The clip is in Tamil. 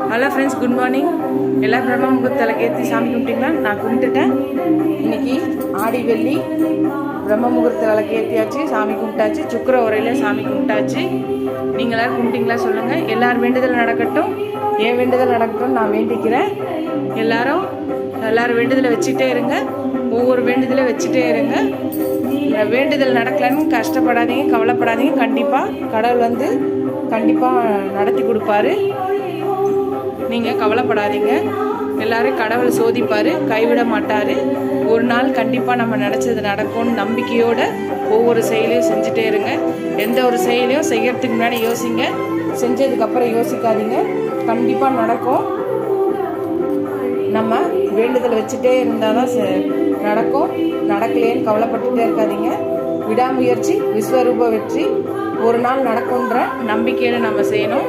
Hello friends, good morning. எல்லாம் பிரம்ம முகூர்த்தத்தில் ஏற்றி சாமி கும்பிட்டிங்களா? நான் கும்பிட்டுட்டேன். இன்னைக்கு ஆடி வெள்ளி பிரம்ம முகூர்த்த விளக்கு ஏற்றியாச்சு, சாமி கும்பிட்டாச்சு. சுக்கர உரையில் சாமி கும்பிட்டாச்சு. நீங்கள் எல்லோரும் கும்பிட்டிங்களா சொல்லுங்கள். எல்லாரும் வேண்டுதல் நடக்கட்டும், என் வேண்டுதல் நடக்கட்டும் நான் வேண்டிக்கிறேன். எல்லாரும் வேண்டுதலை வச்சுட்டே இருங்க. ஒவ்வொரு வேண்டுதலை வச்சுட்டே இருங்க. வேண்டுதல் நடக்கலன்னு கஷ்டப்படாதீங்க, கவலைப்படாதீங்க. கண்டிப்பாக கடவுள் கண்டிப்பாக நடத்தி கொடுப்பாரு. நீங்கள் கவலைப்படாதீங்க. எல்லாரும் கடவுள் சோதிப்பார், கைவிட மாட்டார். ஒரு நாள் கண்டிப்பாக நம்ம நினச்சது நடக்கும்னு நம்பிக்கையோடு ஒவ்வொரு செயலையும் செஞ்சுட்டே இருங்க. எந்த ஒரு செயலையும் செய்யறதுக்கு முன்னாடி யோசிங்க, செஞ்சதுக்கப்புறம் யோசிக்காதீங்க. கண்டிப்பாக நடக்கும். நம்ம வேண்டுதல் வச்சுட்டே இருந்தால் தான் நடக்கும். நடக்கலேன்னு கவலைப்பட்டுட்டே இருக்காதீங்க. விடாமுயற்சி விஸ்வரூப வெற்றி. ஒரு நாள் நடக்கும்ன்ற நம்பிக்கையில் நம்ம செய்யணும்.